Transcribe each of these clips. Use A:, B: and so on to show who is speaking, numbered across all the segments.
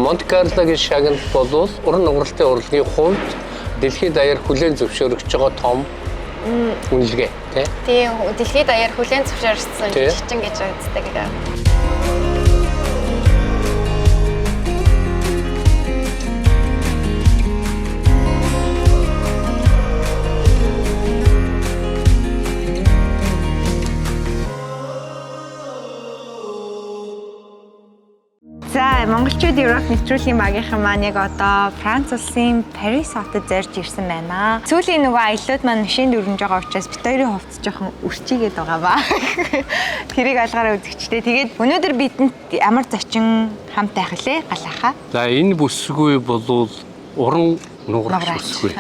A: Монте Карлогийн шагнал бол уран нугралтын урлагийн хувьд дэлхийд даяар хүлээн зөвшөөрөгдөж байгаа том үнэлгээ
B: тийм дэлхийд даяар хүлээн зөвшөөрсөн жижигчин гэж үздэг.
C: За монголчууд Европ нэвтрүүлгийн багийнхан маань яг одоо Франц улсын Парис хотод зорж ирсэн байна. Сүүлийн нөгөө аяллууд маань машин дөрөнж байгаа учраас бит хоёрын хувцас жоохон өрчигээд байгаа ба. Тэрийг ойлгоорой үзэгчтэй. Тэгээд өнөөдөр бидэнд ямар зочин хамт байх лээ галаахаа.
A: За энэ бүсгүй болвол уран нугарч бүсгүй.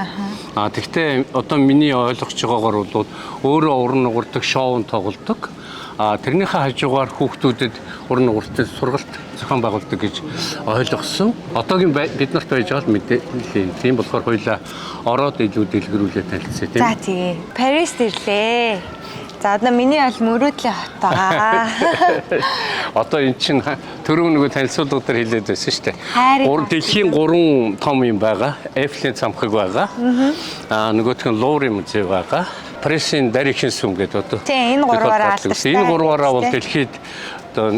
A: Тэгвэл одоо миний ойлгож байгаагаар бол өөрөө уран нугардаг шоунд тоглодог. Тэрнийхээ хажуугаар хүүхдүүдэд уран нугартын сургалт зохион байгуулдаг гэж ойлгосон. Одоогийн бид нарт байж байгаа мэдээлэл. Тийм болохоор хоёлаа ороод илүү дэлгэрүүлээ танилцъя тийм.
C: За тий. Парист ирлээ. За одоо миний бол мөрөөдлийн хот байгаа.
A: Одоо эн чинь түрүү нөгөө танилцуулга дээр хэлээд байсан шүү дээ. Дэлхийн 3 том юм байгаа. Эйфелийн цамхаг байгаа. Нөгөөх нь Луврын музей байгаа. Парисын дарихийн сүм гэдэг одоо.
C: Тийм энэ гурваараа алдартай.
A: Энэ гурваараа бол дэлхийд одоо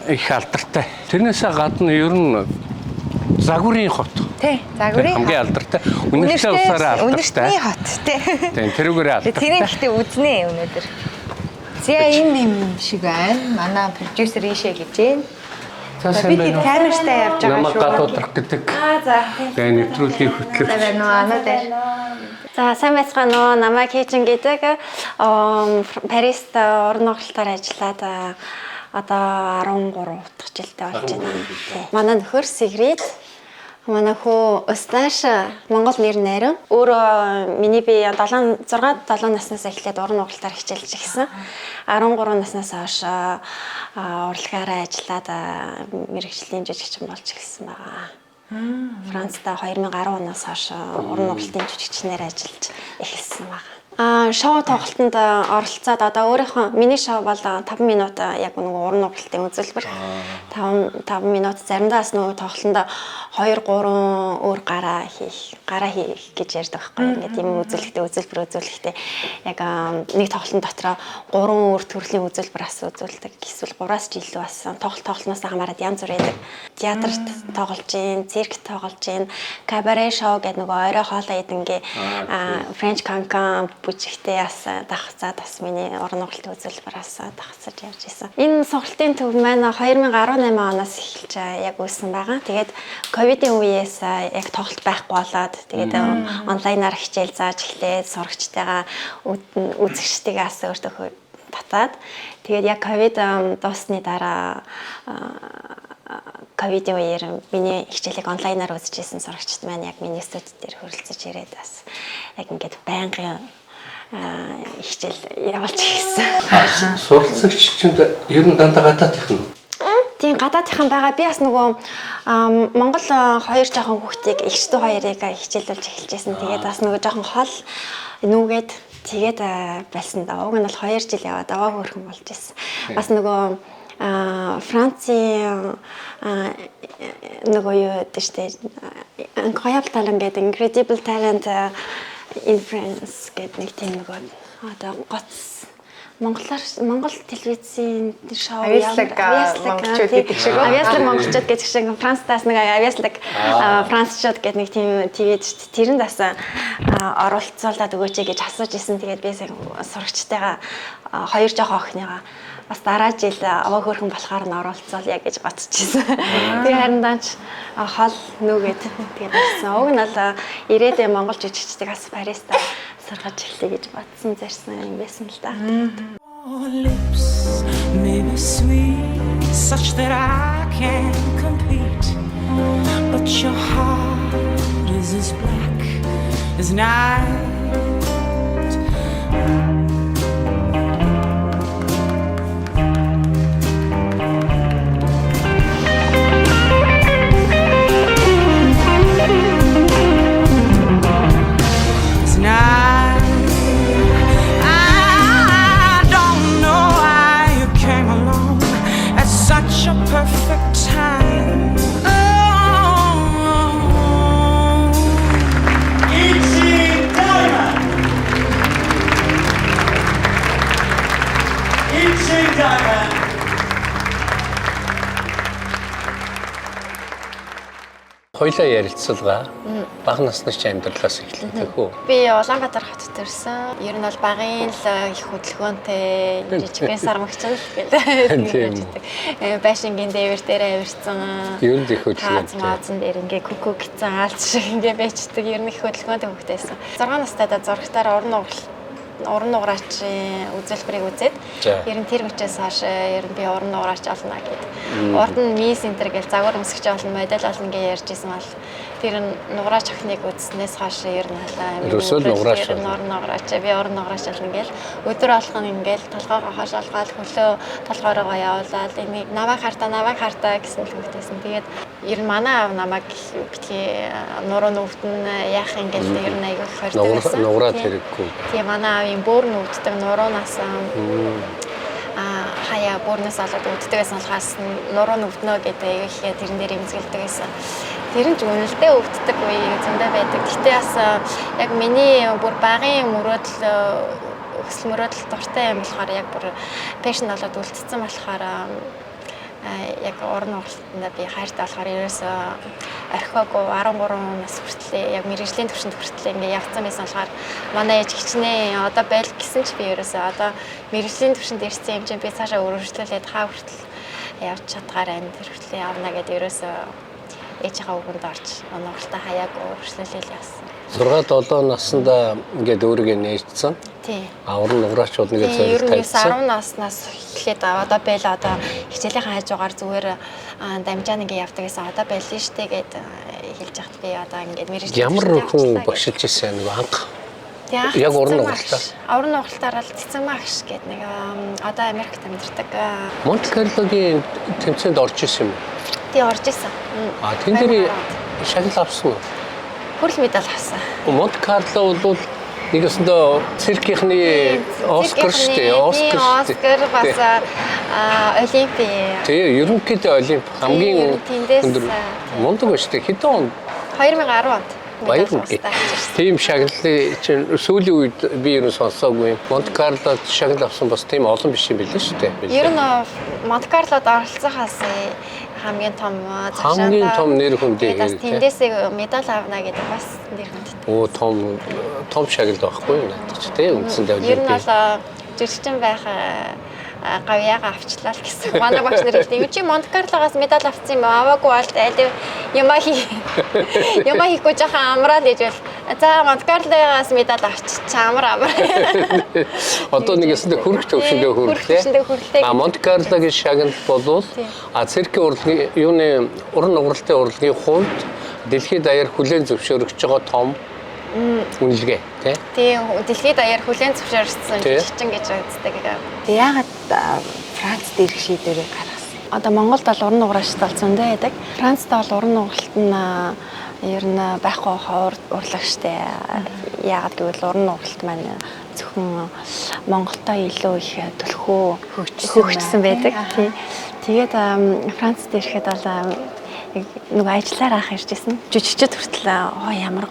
A: их алдартай. Тэрнээс гадна ер нь загварын хот.
C: Тий, загварын
A: хамгийн алдартай. Үнэтэй усаараа алдартай.
C: Үнэтэй хот тий.
A: Тийм тэрүүгээрээ алдартай.
C: Тэрийг ихтэй үзнэ өнөөдөр. Зя энэ юм шиг байна. Манай продюсер ийшээ гэж байна.
A: За сайн байна уу?
C: Камертай явж байгаа шүү.
A: Намайг гадуудрах гэдэг.
C: За.
A: Тэгээ нэвтрүүлгийн хөтлөгч.
C: байна уу? Анаа дээр.
B: За сайн байцгаана уу? Намайг Хийжин гэдэг Парист уран нугралтаар ажиллаад одоо 13 дахь жилдээ болж байна. Манай нөхөр Сигрид, манай хүү Осташ Монгол нэр найран. Өөрөө миний би 6 7 наснаас эхлээд уран нугралтаар хичээлж ирсэн. 13 наснаас хойш урлагаараа ажиллаад мэргэжлийн жүжигчин болж ирсэн байгаа. Францда 2010 оноос хойш уран нугралтын жүжигчнээр ажиллаж эхэлсэн байна. Шоу тоглолтод оролцоод одоо өөрийнхөө миний шоу бол 5 минут яг нөгөө уран нугралтын үзүүлбэр 5 минут заримдаа бас нөгөө тоглолтод 2 3 өөр гараа хийх гэж ярьдаг байхгүй. Ингээд юм үзүүлэхдээ яг нэг тоглолтын дотроо 3 өөр төрлийн үзүүлбэр үзүүлдэг. Эсвэл 3-аас ч илүү бас тоглолтноос хамаарат янз бүр байдаг. Театрт тоглож гин, циркт тоглож гин, кабаре шоу гэдэг нөгөө орой хоолой идэнгээ Френч канкан бүжигтэй бас давхцаад бас миний уран нугралтын үзүүлбэрээс давхцаж явж исэн. Энэ сургалтын төв маань 2018 оноос эхэлж яг үүссэн байгаа. Тэгээд ковидын үеэс яг тоглолт байхгүй болоод тэгээд онлайнаар хичээл зааж эхлээд сурагчтайгаа үзэгчтэйгээс өөртөө татаад тэгээд яг ковид дуусны дараа ковидын үеэр миний хичээлийг онлайнаар үзчихсэн сурагчид маань яг миний студид дээр хөрөлцөж ирээд бас яг ингээд байнгын хичээл явуулж ирсэн.
A: Суралцагч чинь ер нь дандаа гадаадынх нь.
B: Тийм гадаадынхан байгаа. Би бас нөгөө Монгол 2 жоохон хүүхдийг эгчдүү хоёрыг хичээлүүлж эхэлжсэн. Тэгээд бас нөгөө жоохон хол нүгээд тэгээд байсан да. Уг нь бол 2 жил яваад аваа хөрхөн болж ирсэн. Бас нөгөө Францын нөгөө юу гэдэг чинь incredible talent гэдэг incredible talent influence гэдэг нэг тийм нөгөө одоо гоц Монгол телевизийн шоу
C: авьяаслаг монголчууд гэдэг шиг
B: авьяаслаг монголчууд гэдэг шиг Францтаас нэг авьяаслаг францчууд гэдэг нэг тийм телевиз тэрэнд бас оролцуулаад өгөөч гэж асууж исэн. Тэгээд би сурагчтайгаа 2 жоох охиныгаа бас дараа жил аваа хөрхөн болохоор нь оролцоол яг гэж бодчихсон. Тэгээ харин даанч хол нүгээд тэгээд болсон. Уг нь бол ирээдүйн монгол жүжигчдийг бас Париста сургаж эхлэе гэж бодсон зарсан юм байсан л да.
D: Lips may be sweet, such that I can't compete, but your heart is as black as night. Perfect time. Oh,
A: хоёлаа ярилцлага бага насны ч амьдралаас эхэлдэг хөө.
B: Би Улаанбаатар хотод ирсэн. Ер нь бол багын л их хөдөлгөөнтэй жижигхэн сармагчин л гэдэг. Байшингийн дээвэр дээр авирсан.
A: Ер нь их хөдөлгөөнтэй.
B: Маазан дээр ингээ күкү гицэн аалт шиг ингээ байждаг. Ер нь их хөдөлгөөнтэй хөвгтэйсэн. 6 настайдаа зурагтаар уран нуграачийн үзүүлбэрийг үзээд ер нь тэр мөчөөс хойш ер нь би уран нуграач олно гэд. Урд нь мисс энтер гэж загвар өмсгч олно, модель олно гэж ярьж исэн бол тэр нуграач охиныг үзснээс хойш ер нь
A: ерөөсөө нуграач
B: уран нуграач би уран нуграач олно гэл өдөр болгон ингээл толгоогоо хошоолгаад хөлөө толгоороо явуулаад энийг наваа хартаа гэсэн хөвгтэйсэн. Тэгээд ер нь манай аав намайг битгий нуруу нүвтэн яах ингээл ер нь аягүй хортой байсан.
A: Нуграад хэрэггүй.
B: Тийм манай аавын бүр нүвддэг нуруунаас хаяа бүрнээс олоод үүддэг байсан болохоос нуруу нүвднө гэдэг ихээр тэрэн дээр имзгэлдэг байсан. Тэр нь ч үнэлдэ өвддөг үе зөндөө байдаг. Гэхдээ бас яг миний бүр багын өсөл мөрөөдөл дуртай юм болохоор яг бүр пэшн болоод үлдсэн болохоор яг уран нугалтанд би хайртай болохоор ерөөсөө орхиогүй 13 нас хүртэл яг мэрэгжлийн төвшөнд хүртэл ингээ явцсан байсан болохоор манай ээж хичнээн одоо байл гэсэн ч би ерөөсөө одоо мэрэгжлийн төвшөнд ирсэн юм чинь би цаашаа өргөжлүүлээд хаа хүртэл явж чадгаар байна тэр хүртэл явна гэдээ ерөөсөө ээжийнхээ үгэнд орж нугалтаа хаяагүй өргөжлүүлээл явсан.
A: 6-7 наснда ингээд өөрийгөө нээжсэн.
B: Тий.
A: Уран нуграачуд нэгэ зорилт
B: тавьсан. 10 наснаас эхлээд одоо байл одоо хичээлийн хажуугаар зүгээр дамжаа нэгэ явдаг гэсэн одоо байл нь штэ гэд хэлж яхад би одоо ингээд мэрэгжил
A: ямар хүн бошилж ирсэн нэг анх. Яг уран нугалтаа.
B: Уран нугалтаар л Цэцэмагш гэдэг нэг одоо Америкт амьдардаг.
A: Монте-Карлогийн тэмцээнд орж исэн юм.
B: Тий орж исэн.
A: Тэн дээр шагнал авсан уу?
B: Хүрл медаль авсан.
A: Монте-Карло бол нэг өсөндөө циркийнхний Оскар штэ.
B: Оскар бас олимпи.
A: Тэгээ ерөнхийдөө олимп хамгийн өндөр мундаг ба штэ. Хэдэн он?
B: 2010 онд.
A: Баярлалаа. Тийм шагналын чинь сүүлийн үед би ер нь сонсоогүй. Монте-Карлод шагнал авсан бас тийм олон биш юм билээ шүү дээ.
B: Ер нь Монте-Карлод оролцохоос хамгийн том
A: нэр хүндээ
B: хэрэг. Тэндээсээ медаль авна гэдэг бас нэр хүндтэй.
A: Оо том шагнал байхгүй юу надад ч тийм үндсэндээ.
B: Ер нь бол жижигчин байх гавьяага авчлаа л гэсэн. Манай багш нар хэлдэг. Юу чи Монте-Карлогоос медаль авсан юм аваагүй болт айл юмаа хийхгүй жахан амраа л гэж бол. За Монте-Карлогоос медаль авчиж амар.
A: Одоо нэгэсэндээ хөрөх төвшөндөө хөрлөө. Монте-Карлогийн шагнал болвол циркийн урлагийн юуны уран нугралтын урлагийн хувьд дэлхийд даяар хүлээн зөвшөөрөгч байгаа том үнэлгээ
B: тийм дэлхийд даяар хүлээн зөвшөөрсөн жижигчин гэж үздэг.
C: Яагаад Францд ирэх шийдвэрийг гаргасан?
B: Одоо Монголд бол уран нуграачд бол зөндөө байдаг. Францд бол уран нугалт нь ер нь байхгүй урлагчтай. Яагаад гэвэл уран нугалт маань зөвхөн Монголтой илүү их төлхөө хөгжсөн байдаг. Тэгээд Францд ирэхэд бол нэг ажиллаар анх иржсэн. Жижигчд хүртэл ямар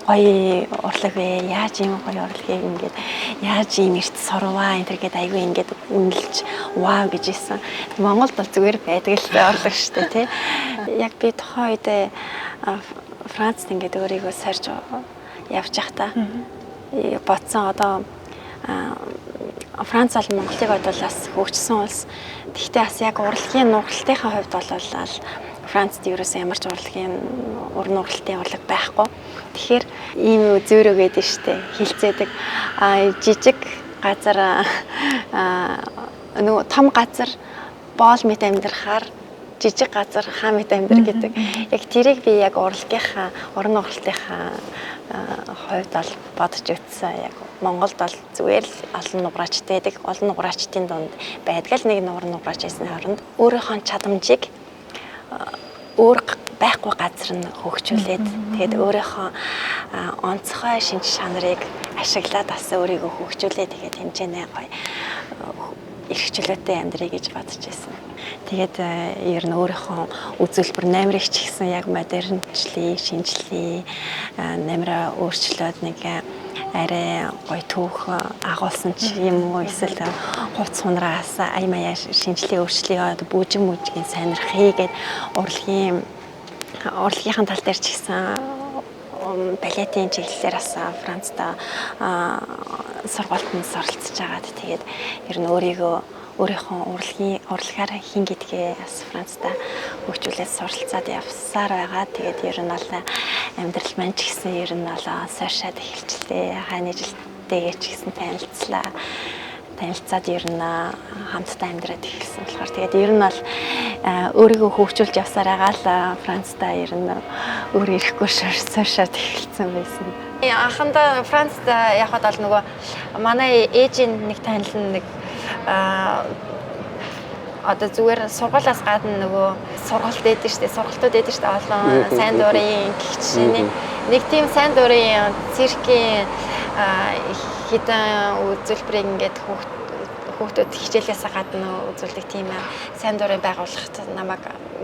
B: гоё урлаг вэ? Яаж ийм гоё урлагийг ингээд яаж ийм эрт сурваа энэ төргээд айгүй ингээд үнэлж вау гэж ийсэн. Монголд бол зүгээр байдаг л урлаг шүү дээ, тий. Яг би тухайн үед Францд ингээд өөрийгөө сорж явж байхдаа бодсон одоо Франц бол Монголыг бодвол хөгжсөн улс. Гэхдээ бас яг урлагийн нугалтынхаа хувьд бол Францд ерөөсөө ямар ч уран нугалтын урлаг байхгүй. Тэгэхээр ийм зөөрөө гэдэг нь штэ хилцээдэг. Жижиг газар том газар боол мэт амьдрахаар жижиг газар хаа мэт амьдр гэдэг. Яг тэрийг би яг урлагийнхаа уран нугалтынхаа хувьд бол бодож үзсэн. Яг Монголд бол зүгээр л олон нуграачтай байдаг. Олон нуграачдын дунд байдаг л нэг уран нуграач байсан хооронд өөрийнхөө чадамжийг өөр байхгүй газар нь хөгжүүлээд тэгээд өөрийнхөө онцгой шинж чанарыг ашиглаад бас өөрийгөө хөгжүүлээд тэгээд хэмжээний гоё эрхчлөөтэй амьдрий гэж бодож байсан. Тэгээд ер нь өөрийнхөө үзүүлбэр номерыг ч гэсэн яг модернчлээ, шинжлээ, номероо өөрчлөөд нэг арай гоё түүх агуулсан ч юм уу эсвэл хувц хунараас аймаа шинжлээ өөрчлөе бүүжин мүжгийн сонирхъя гэд урлагийн урлагийн тал дээр ч гэсэн балетын чиглэлээр бас Францад сургуультанд оролцож байгаад тэгээд ер нь өөрийнхөө урлагаар хин гэдгээ бас Францад хөгжүүлээд суралцаад явсаар байгаа. Тэгээд ер нь бол амьдрал маань ч гэсэн ер нь бол сошиад эхэлчлээ. Хаяны жилдээ ч гэсэн танилцаад ер нь хамтдаа амьдраад эхэлсэн болохоор тэгээд ер нь бол өөрийгөө хөгжүүлж явсаар байгаа л Францад ер нь өөр ирэхгүй сошиад эхэлсэн байсан. Анхандаа Францад явхад бол нөгөө манай ээжийн нэг танил нэг одоо зүгээр сургуулиас гадна нөгөө сургалт дэдэж штэ сургалтууд дэдэж штэ олон сайн дурын гихчний нэг тийм сайн дурын циркийн хитэн үзүүлбэрийг ингээд хүүхдүүд хичээлээс гадна үзүүлдэг тийм сайн дурын байгууллагт намайг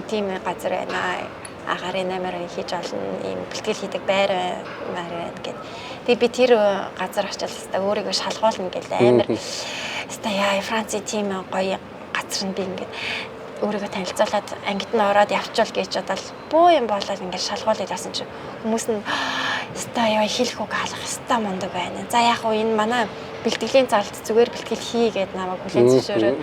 B: тийм газар байна. Агарын намаар хийж олно ийм бэлтгэл хийдэг байр байна гэд. Тэгээ би тэр газар очиж хэвээр өөрийгөө шалгуулна гэл амар хэвээр яа Францын тийм гоё газар нь би ингээд өөрийгөө танилцуулаад ангид нь ороод явчвал гэж бодоод буу юм болоод ингээд шалгуулаад явсан чинь хүмүүс нь хэвээр яа хэлэх үг хаалгах хэвээр мундаг байна. За яг уу энэ манай бэлтгэлийн залд зүгээр бэлтгэл хий гэд намайг хүлээн зөвшөөрөөд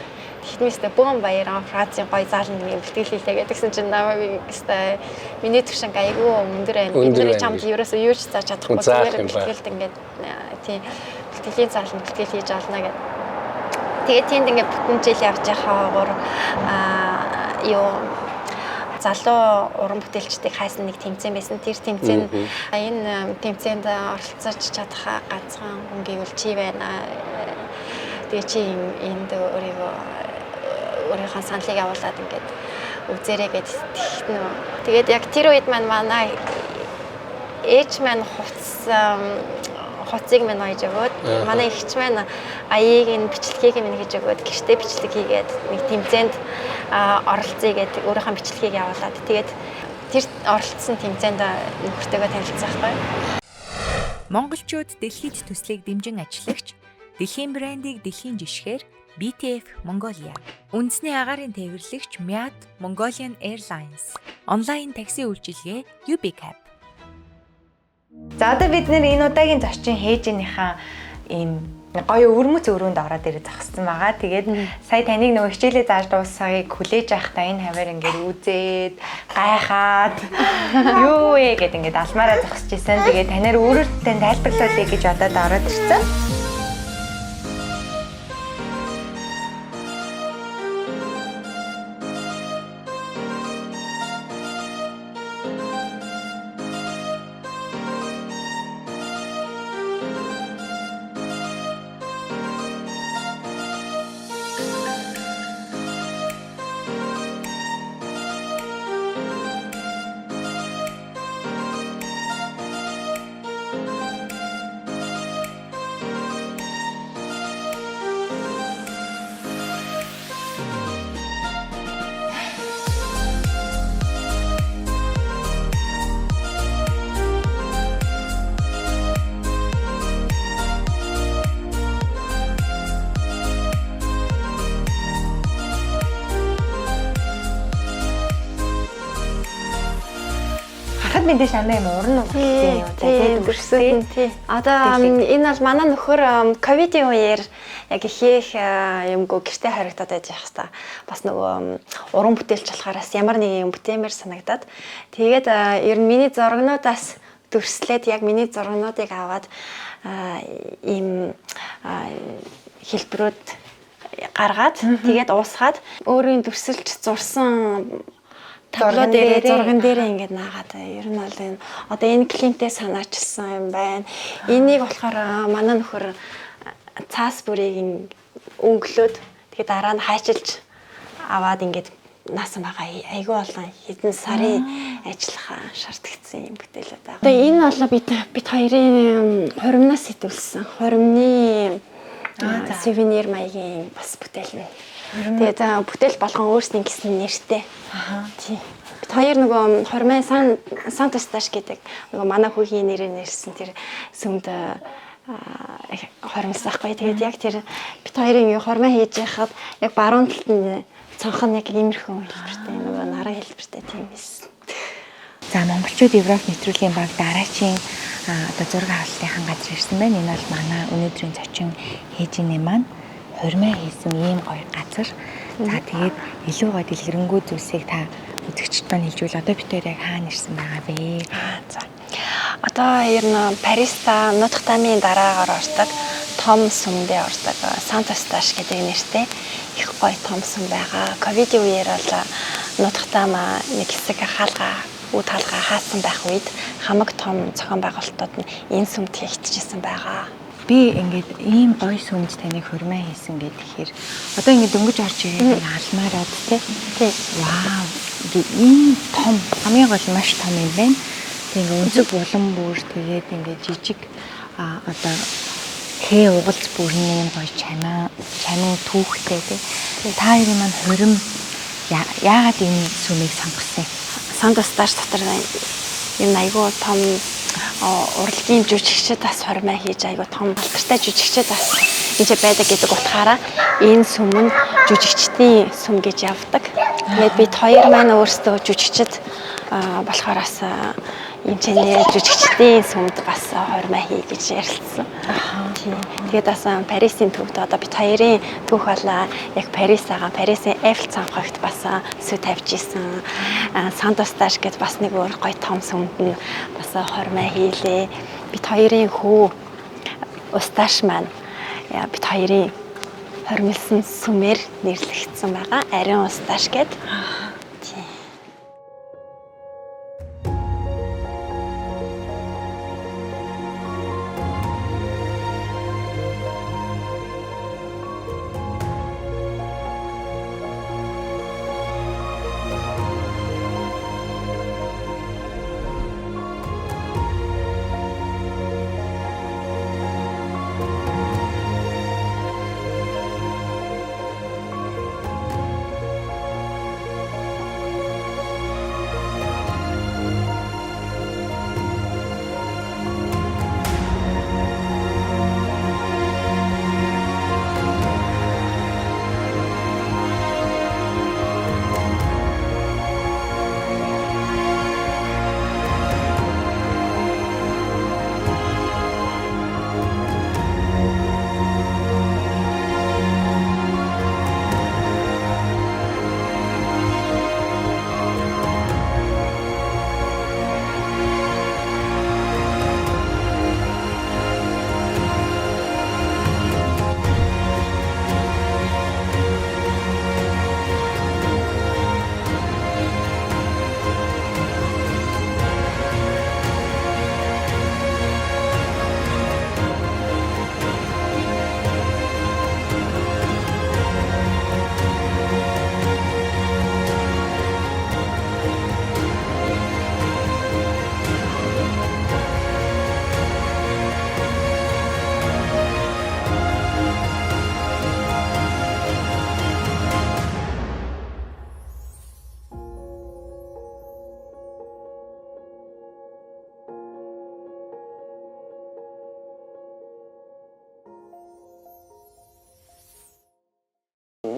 B: Хитмэстэй бөөн баяраа Францын гоё заалны нэг бэлтгэл хийлээ гэдгсэн чинь намайг хэвээр миний төвшин айгүй өндөр байна. Бидний чамд ерөөсөө юу ч зааж чадахгүй зүгээр бэлтгэлд ингээд тийм бэлтгэлийн заалны бэлтгэл хийж олно гэдэг. Тэгээд тэнд ингээд бүтэн жил явж байхаагаар залуу уран бүтээлчдийг хайсан нэг тэмцээн байсан. Тэр тэмцээн энэ тэмцээнд оролцож чадах ганцхан хүн гэвэл чи байна. Тэгээ чи энд өөрийнхөө саналыг явуулаад ингээд үзээрэй гэд тэгтэн. Тэгээд яг тэр үед манай ээж маань хуцыг минь ойж өгөөд манай эгч маань аяыг нь бичлэгийг минь хийж өгөөд гэртээ бичлэг хийгээд нэг тэмцээнд оролцъё гэдэг өөрийнхөө бичлэгийг явуулаад тэгээд тэр оролцсон тэмцээнд нөхөртөөгөө танилцсан байхгүй.
C: Монголчууд дэлхийд төслийг дэмжин ажиллагч дэлхийн брендийг дэлхийн жишгээр BTF Mongolia, үндэсний агаарын тээвэрлэгч Myat Mongolian Airlines, онлайн такси үйлчилгээ UBCab. За одоо бид энэ удаагийн зочин хээжийнхаа ийм гоё өвөрмөц өрөөнд ороод ирээ зогссон байгаа. Тэгээд сая таныг нөгөө хичээлээ зааж дуусахыг хүлээж байхдаа энэ хавар ингээд үзээд гайхаад юу вэ гэд ингээд алмаараа зогсож исэн. Тэгээд танаар өөрөөрөө тайлбарлуулъя гэж бодоод ороод ирсэн. Мэдээж амаа юм уран нутгийн
B: тийм дүрсэн тий. Одоо энэ бол манай нөхөр ковидын үеэр яг хийх юмгүй гэртээ харагдаад байж байгаа хэвээр бас нөгөө уран бүтээлч болохоорс ямар нэг юм бүтээмээр санагдаад тэгээд ер нь миний зургнуудаас дүрслээд яг миний зургнуудыг аваад ийм хэлбэрүүд гаргаад тэгээд уусгаад өөрийн дүрсэлж зурсан зурган дээр ингээд наагаад ер нь бол энэ одоо энэ клиентээ санаачилсан юм байна. Энийг болохоор манай нөхөр цаас бүрийг өнгөлөөд тэгээд дараа нь хайчилж аваад ингээд наасан байгаа. Айгүй болон хэдэн сарын ажиллах шаардлагатсан юм бүтээлүүд байгаа. Одоо энэ бол бид хоёрын хуримнаас сэтүүлсэн. Хуримны сувенир маягийн бас бүтээл нь. Тэгээд бүтээл болгон өөрсдийн гэсэн нэртэй. Тийм. Бид хоёр нөгөө хормын Сантосташ гэдэг нөгөө манай хүүгийн нэрээр нэрсэн тэр сүмд хормс ахгүй. Тэгээд яг тэр бид хоёрын хормоо хийж яхад яг баруун талд нь цонх нь яг иймэрхүү хэлбэртэй нөгөө наран хэлбэртэй тийм байсан.
C: За Монголчууд Европ нэвтрүүлгийн баг дараачийн одоо зураг авалтын газар ирсэн байна. Энэ бол манай өнөөдрийн зочин Хээжиний маань хурмаа хийсэн ийм гоё газар. За тэгээд илүү гоё дэлгэрэнгүй зүйлсийг та үзэгчд маань хэлжүүл одоо бид хоёр яг хаана ирсэн байгаа бэ?
B: За. Одоо ер нь Париста Нутх Дамын дараагаар ордог том сүмдээ ордог Сантосташ гэдэг нэртэй их гоё том сүм байгаа. Ковидын үеэр бол Нутх Дам нэг хэсэг үд хаалгаа хаасан байх үед хамаг том зохион байгуулалтууд нь энэ сүмд хийгдчихсэн байгаа.
C: Би ингээд ийм гоё сүмд таныг хурмаа хийсэн гэхээр одоо ингээд дөнгөж орж ирээд алмаарад тий. Вау. Ийм том хамгийн гол маш том юм байна. Тэгээ өнцөг булан бүр тэгээд ингээд жижиг одоо хээ угалц бүрний гоё чанан түүхтэй тий. Та хоёрын маань хурим яагаад энэ сүмийг сонгосон юм?
B: Сантосташ дотор юм айгүй том урлагийн жүжигчид бас хурмаа хийж айгүй том алдартай жүжигчид бас энэ байдаг гэдэг утгаараа энэ сүм нь жүжигчдийн сүм гэж явдаг. Тэгээд бид хоёр маань өөрсдөө жүжигчид болохоор бас энэ чэнэ жүжигчдийн сүмд бас хурмаа хий гэж ярилцсан. Тэгээд бас Парисын төвд одоо бид хоёрын түүх бол яг Парисын Эйфел цанхагт бас сүт тавьж исэн. Сантосташ гэдээ бас нэг өөр гоё том сүмд нь бас хурмаа хийлээ. Бид хоёрын хүү Усташ маань бид хоёрын хормилсан сүмээр нэрлэгдсэн байгаа. Ариун Усташ гэдэг.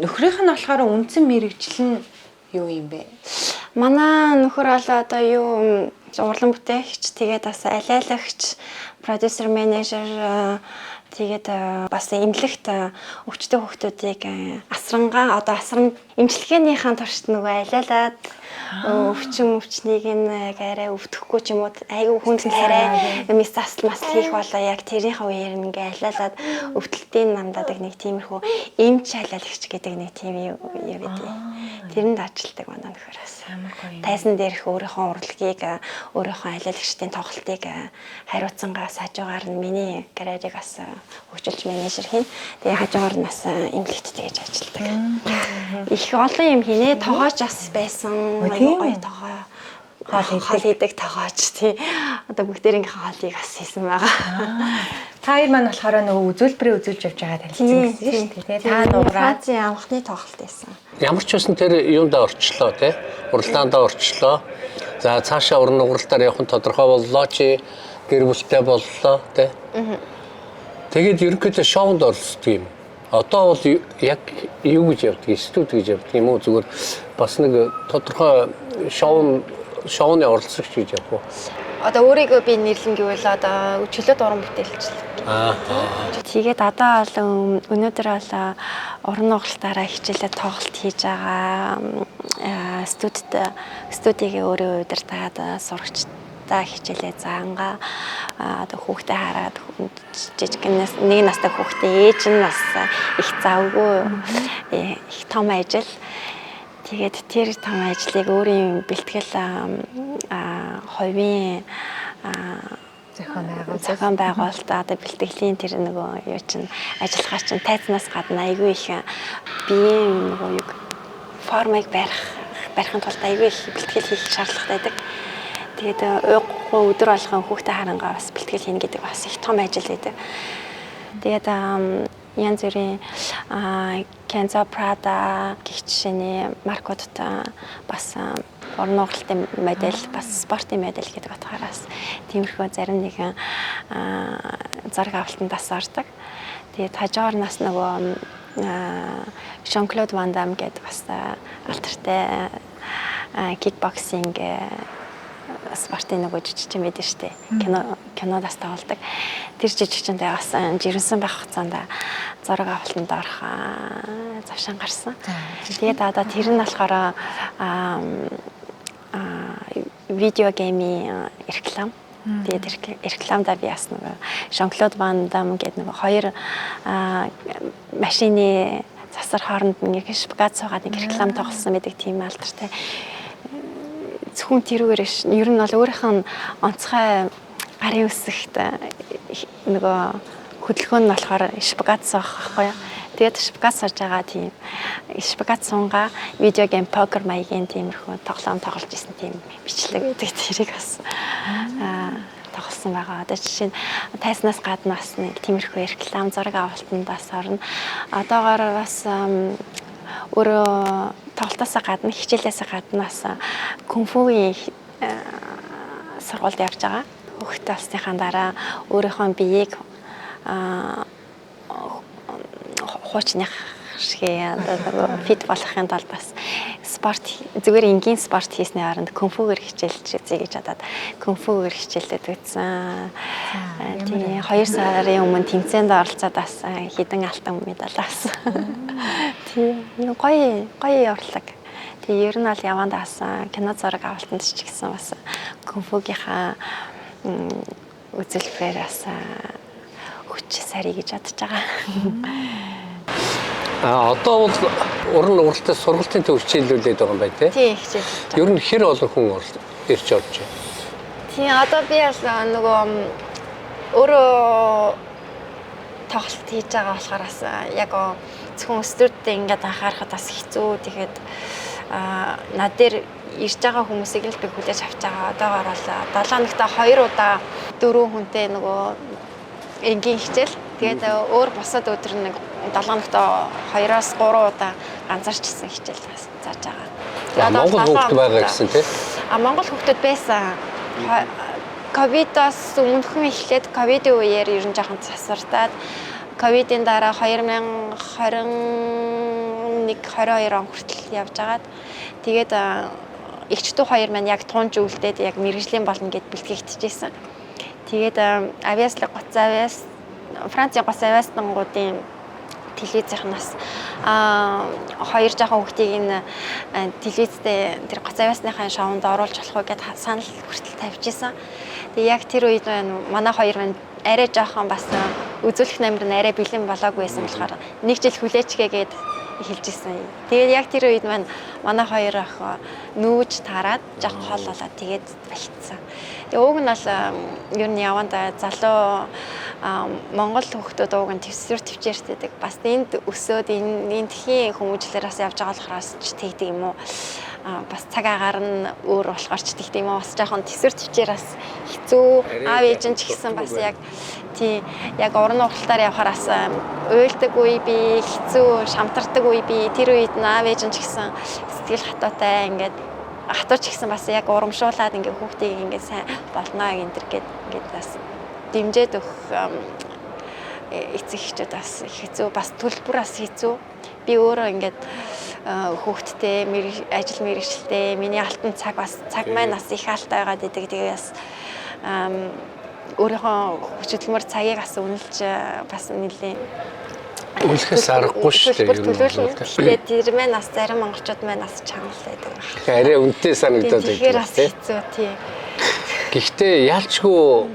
C: Нөхрийнх нь болохоор үндсэн мэрэгжил нь юу юм бэ?
B: Манай нөхөр бол одоо юу урлан бүтээгч, тэгээд бас алиалагч, продюсер, менежер, тэгээд бас эмнэлэгт өвчтөе хүүхдүүдийг асран эмчилгээнийхэн туршид нөгөө алиалаад өвчнийг нь арай өвдөхгүй ч юм уу айгүй хүнд арай месасл хийх болоо яг тэрийнхээ үеэр ингээ алиалаад өвдөлтийн намдаадаг нэг тиймэрхүү эмч алиалагч гэдэг нэг тийм юу байдгийг тэрэнд ажилладаг манай нөхөрөөс. Тайзан дээрх өөрийнхөө урлагийг өөрийнхөө алиалагчдын тоглолтыг хариуцангаас хажуугаар нь миний карьерийг бас хөгжүүлж менежер хийн. Тэгээ хажуугаар нь бас эмнэлэгт тэгж ажилладаг. Их олон юм хийнэ. Тогооч бас байсан. Гоё тогоо хоол хийдэг тогооч тий. Одоо бүгдээрийн хоолыг бас хийсэн байгаа.
C: Та хоёр маань болохоор нөгөө үзүүлбэрээ үзүүлж явж байгаа танилцсан гэсэн шүү дээ. Та нуураа
B: анхны тоглолт хийсэн.
A: Ямар ч байсан тэр юундаа орчлоо тий. Уралдаандаа орчлоо. За цаашаа уран нууралтаар явах нь тодорхой боллоо чи гэр бүлтэй боллоо тий. Тэгээд ерөнхийдөө шоунд оролцдог юм. Одоо бол яг юу гэж явдаг, студ гэж явдаг юм уу? Зүгээр бас нэг тодорхой шоу шоуны оролцогч гэж яг уу.
B: Одоо өөрийгөө би нэрлэн гэвэл одоо чөлөөт уран бүтээлч. Тэгээд одоо бол өнөөдөр бол уран нугалалтаараа хичээлээ тоглолт хийж байгаа студигийн өөрөө удирдаад сурагчтай хичээлээ заангаа одоо хүүхдээ хараад жижигнээс нэг настай хүүхдээ ээж нь бас их завгүй их том ажил. Тэгээд тэр том ажлыг өөрийн бэлтгэл хувийн зохион байгуулалтаа одоо бэлтгэлийн тэр нөгөө юу чинь ажиллагаа чинь тайзнаас гадна айгүй их биеийн нөгөө юу формыг барихын тулд айгүй их бэлтгэл хийх шаардлагатай байдаг. Тэгээд өдөр болгон хүүхдээ харангаа бас бэлтгэл хийнэ гэдэг бас их том ажил байдаг. Тэгээд янз бүрийн Kenzo Prada гэх жишээний маркуудтай бас уран нугалалтын модель бас спортын модель гэдэг утгаараас тиймэрхүү зарим нэгэн зураг авалтанд бас ордог. Тэгээд хажуугаар нас нөгөө Jean-Claude Van Damme гэдэг бас алдартай кикбоксинг спортын нөгөө жижигчин байдаг шүү дээ. Кинодас тоглодог. Тэр жижигчэндээ бас жирэмсэн байх хугацаанд зураг авалтанд орох завшаан гарсан. Тэгээд одоо тэр нь болохоор видео геймийн реклам. Тэгээд рекламдаа би бас нөгөө Jean-Claude Van Damme гэдэг нөгөө хоёр машины засар хооронд нэг шпагат суугаад нэг реклам тоглосон байдаг тийм алдартай. Зөвхөн тэрүүгээр ер нь бол өөрийнх нь онцгой гарын үсэгт нөгөө хөдөлгөөн нь болохоор шпагат суух байхгүй юу. Тэгээд шпагат сууж байгаа тийм шпагат сунгаа видео гейм покер маягийн тиймэрхүү тоглоом тоглож исэн тийм бичлэг байдаг. Тэрийг бас тоглосон байгаа. Одоо жишээ нь тайснаас гадна бас нэг тиймэрхүү реклам зураг авалтанд бас орно. Одоогоор бас өөрөө тоглолтоосоо гадна хичээлээсээ гадна бас кунфугийн сургуульд явж байгаа. Хүүхдээ болсныхаа дараа өөрийнхөө биеийг хуучных шиг одоо фит болохын тулд бас спорт зүгээр энгийн спорт хийсний оронд кунфугээр хичээлж үзье гэж бодоод кунфугээр хичээлээд үзсэн. Тийм 2 сарын өмнө тэмцээнд оролцоод бас хэдэн алтан медаль авсан. Тийм гоё урлаг. Тэгээ ер нь бол яванд авсан кино зураг авалтанд ч гэсэн бас кунфугийнхаа үзэлбэрээр бас хүч сарий гэж бодож байгаа.
A: Одоо бол уран нугалалтын сургалтын төв хичээлүүлээд байгаа юм байна тий.
B: Тийм хичээл.
A: Ер нь хэр олон хүн ирж орж байна.
B: Тийм одоо би бол нөгөө өөрөө тоглолт хийж байгаа болохоор бас яг зөвхөн студенттэй ингээд анхаарахад бас хэцүү. Тэгээд над дээр ирж байгаа хүмүүсийг л би хүлээж авч байгаа. Одоогоор бол 7 хоногт 2 удаа 4 хүнтэй нөгөө энгийн хичээл. Тэгээд өөр бусад өдөр нэг 7 хоногт 2-3 удаа ганцаарчсан хичээл бас зааж байгаа.
A: Монгол хүүхэд байгаа гэсэн тий?
B: Монгол хүүхэд байсан. Ковидоос өмнөхөн эхлээд ковидын үеэр ер нь жоохон засвартаад ковидын дараа 2021-22 он хүртэл явж агаад тэгээд эгчдүү хоёр маань яг тунж үлдээд яг мэргэжлийн болно гэд бэлтгэгдчихсэн. Тэгээд авиаслаг гоц авиас Францын гоц авиастангуудын телевизийнхнаас хоёр жаахан хүүхдийг энэ телевизтэй тэр гоц авиасныхаа шоунд оруулж болох уу гэд санал хүртэл тавьчихсан. Тэгээ яг тэр үед манай хоёр маань арай жаахан бас үзүүлэх номер нь арай бэлэн болоогүй байсан болохоор нэг жил хүлээчгээгээд хэлж ирсэн. Тэгээд яг тэр үед манай хоёр ах нүүж тараад жоохон хол болоод тэгээд болцсон. Тэгээ ууг нь бол ер нь яванд залуу Монгол хүүхдүүд ууг нь төвсөр төвчээртэйдэг. Бас энд өсөөд энэ тхийн хүмүүжлэр бас явж байгаа болохоос ч тэгдэг юм уу. Бас цаг агаар нь өөр болохоор ч тэгдэг юм уу. Бас жоохон төвсөр төвчээр бас хэцүү. Аав ээж нь ч гэсэн бас яг тий яг уран нугалалтаар явхараас уйлдаг үе би хэцүү шамтардаг үе би тэр үед аав ээж нь ч гэсэн сэтгэл хатуутай ингээд хатууч гэсэн бас яг урамшуулад ингээд хүүхдийг ингээд сайн болно гэнтэр гээд бас дэмжээд өгөх эцэг эхчүүд бас хэцүү, бас төлбөр бас хэцүү. Би өөрөө ингээд хүүхдтэй ажил мэргэжилтэй миний алтан цаг маань бас их алтай байгаад идэг. Тэгээ бас өөрийнхөө хөдөлмөр цагийг бас үнэлж бас нэлийн
A: үлэхээс аргагүй шүү дээ.
B: Тэгээд тэр маань бас зарим монголчууд маань бас чанал байдаг.
A: Арай үнэтэй санагдаад
B: байдаг. Тэгэхээр бас хэцүү тий.
A: Гэхдээ яалчгүй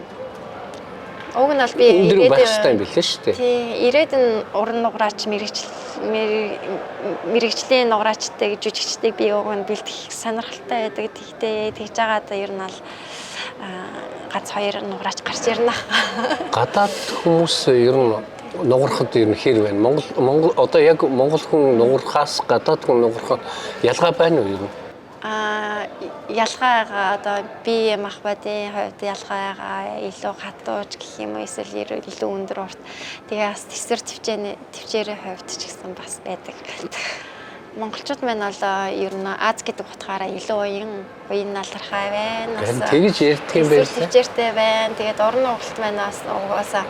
B: уг нь бол би
A: ирээд байх хэрэгтэй юм билээ шүү дээ.
B: Тий, ирээд нь уран нуграач мэрэгжлийн нуграачтай жүжигчдийг би уг нь бэлтгэх сонирхолтой байдаг. Тэгтээ тэгж байгаа да ер нь бол гац хоёр нуграач гарч ирнэ.
A: Гадаад хүмүүс ер нь нугарахад ер нь хэр байна? Монгол одоо яг монгол хүн нугарахаас гадаад хүн нугарахад ялгаа байна уу ер нь?
B: Ялгаагаа одоо бие махбодын хувьд ялгаагаа илүү хатууж гэх юм уу эсвэл илүү өндөр урт. Тэгээ бас тэсвэр төвчээрийн хувьд ч гэсэн бас байдаг. Монголчууд маань бол ер нь Аз гэдэг утгаараа илүү уян налархай байна.
A: Тэгж ярьдаг юм байна.
B: Төвчээртэй байна. Тэгээд орон нугалт маань бас угаасаа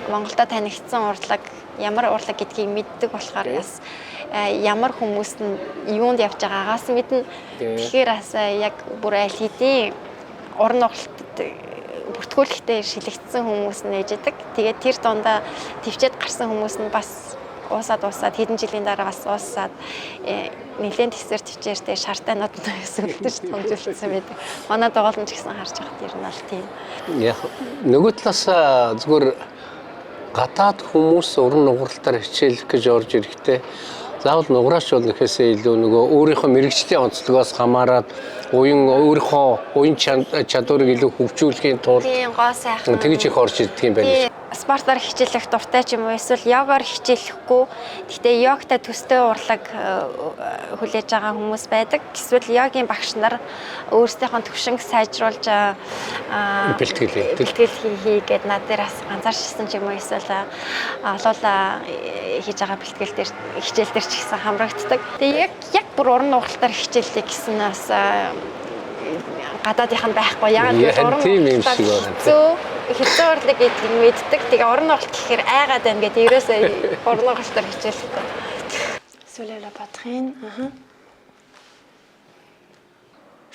B: Монголда танигдсан урлаг ямар урлаг гэдгийг мэддэг болохоор бас ямар хүмүүс нь юунд явж байгаагаас мэднэ. Тэгэхээр бас яг бүр аль хэдийн орон нугалт бүртгүүлэхтэй шилэгдсэн хүмүүс нь ээждэг. Тэгээд тэр дундаа төвчээд гарсан хүмүүс нь бас уусаад хэдэн жилийн дараа бас уусаад нэлээд тэсвэр төвчээртэй шартаанууд нь өсөлдөж томжуулсан байдаг. Манай доголомж гэсэн харж байхад ер нь бол тийм.
A: Яг нөгөө талаас зүгээр гадаад хүмүүс уран нугралтаар хичээлэх гэж орж ирэхдээ заавал нуграач болохоосээ илүү нөгөө өөрийнхөө мэрэгжлийн онцлогоос хамаарат өөрийнхөө уян чадварыг илүү хөгжүүлэхийн тулд
B: гоо сайхан
A: тэгж их орж ирдэг юм байна.
B: Спортоор хичээлэх дуртай ч юм уу эсвэл йогоор хичээлэхгүй гэхдээ йогтай төстэй урлаг хүлээж байгаа хүмүүс байдаг. Эсвэл йогийн багш нар өөрсдийнхөө төвшинг сайжруулж бэлтгэл хийгээд над дээр бас ганцаарчсан ч юм уу эсвэл олоола хийж байгаа бэлтгэл дээр хичээл дээр ч гэсэн хамрагддаг. Тэгээ яг бүр уран нугалтаар хичээлдэг гэсэн бас гадаадынх нь байхгүй. Яагаад гэвэл уран нугалт хэцүү урлаг гэдгийг мэддэг. Тэгээ орон нугалт гэхээр айгаад байна гэдэг ерөөсөө орон нугалтаар хичээлдэг. Soulève la poitrine.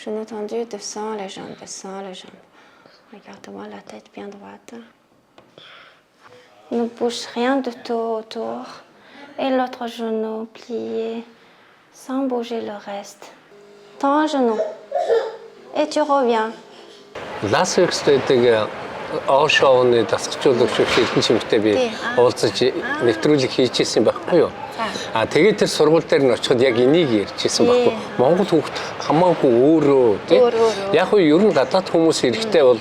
B: Genou tendu, descends les jambes, descends les jambes. Regarde-moi la tête bien droite. Ne bouge rien du tout autour. Et l'autre genou plié, sans bouger le reste. Tends un genou. Et tu reviens.
A: Лас-Вегастэйг оошооны дасгалжуулагч хэлтэн чимэгтэй би уулзаж нэвтрүүлэг хийжсэн байхгүй юу? Тэгээд тэр сургууль дээр нь очиход яг энийг ярьжсэн байхгүй. Монгол хүүхд хамаагүй өөрөө тийм. Яг нь ер нь гадаад хүмүүс эрэхтэй бол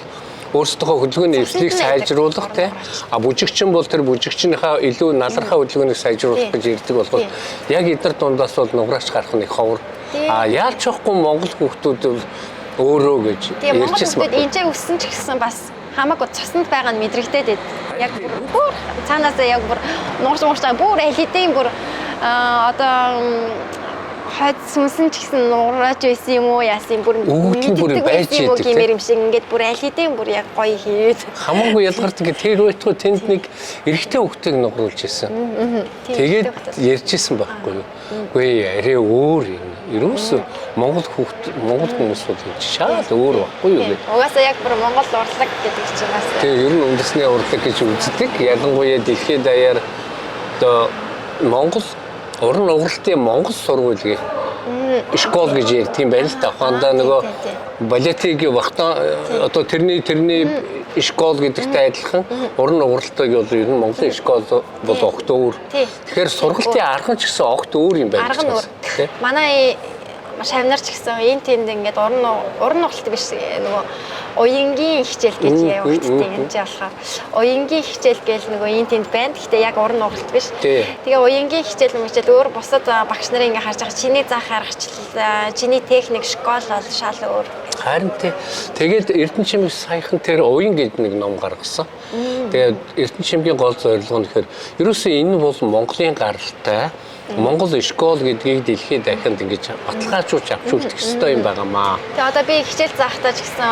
A: өөрсдөө хөдөлгөөний эвслийг сайжруулах тийм. Бүжигчин бол тэр бүжигчнийхаа илүү налархаа хөдөлгөөнийг сайжруулах гэж ярьдаг болгол яг эдгээр дундаас бол нуграач гарах нэг ховор. Яалч واخгүй монгол хүүхдүүд бол өөрөө гэж ярьжсэн байна.
B: Энд ч өссөн ч гэсэн бас хамаагүй цуснд байгаа нь мэдрэгдээд яг бүр цаанаасаа яг бүр нуурч бүр аль хэдийн бүр одоо хойд сүнсэн ч гэсэн нуураач байсан юм уу яасан бүр
A: өгөгдөл бүр байж идэг
B: юм шиг ингээд бүр аль хэдийн бүр яг гоё хийгээд
A: хамаагүй ялгарт ингээд тэр үеийнхөө тэнд нэг эрэгтэй хүүхдийг нугруулж ирсэн. Тэгээд ярьжсэн байхгүй юу? Үгүй арай өөр юм. Ерөөсөө монгол хүмүүс бол шал өөр байхгүй юу гэдэг.
B: Угаасаа яг бүр монгол урлаг гэдэг чинь бас.
A: Тэгээ ер нь үндэсний урлаг гэж үздэг. Ялангуяа дэлхийн даяар одоо монгол уран нугралтын монгол сургууль гэх школ гэж ярьдаг юм байна л та. Ухаандаа нөгөө балетыг багтаа одоо тэрний школ гэдэгтэй адилхан уран нугралтыг бол ер нь Монголын школ бол огт өөр. Тэгэхээр сургалтын арга ч гэсэн огт өөр юм байна.
B: Арга нь манай шавнар ч гэсэн энэ тэнд ингээд уран нугалт биш нөгөө уянгийн хичээл гэж явагддаг юм чи болохоор уянгийн хичээл гээл нөгөө энэ тэнд байна. Гэхдээ яг уран нугалт биш. Тэгээ уянгийн хичээл өөр бусад багш нарын ингээ харж байгаа чиний заах аргачлал, чиний техник, школ бол шал өөр.
A: Харин тэгээд Эрдэнэчимэг саяхан тэр уян гэдэг нэг ном гаргасан. Тэгээд Эрдэнэчимгийн гол зорилго нь гэхээр ерөөсөө энэ бол Монголын гаралтай Монгол школ гэдгийг дэлхийд дахинд ингэж баталгаажуулж авчулдаг ёстой юм байгаамаа.
B: Тэгээ одоо би хичээл заахтаа ч гэсэн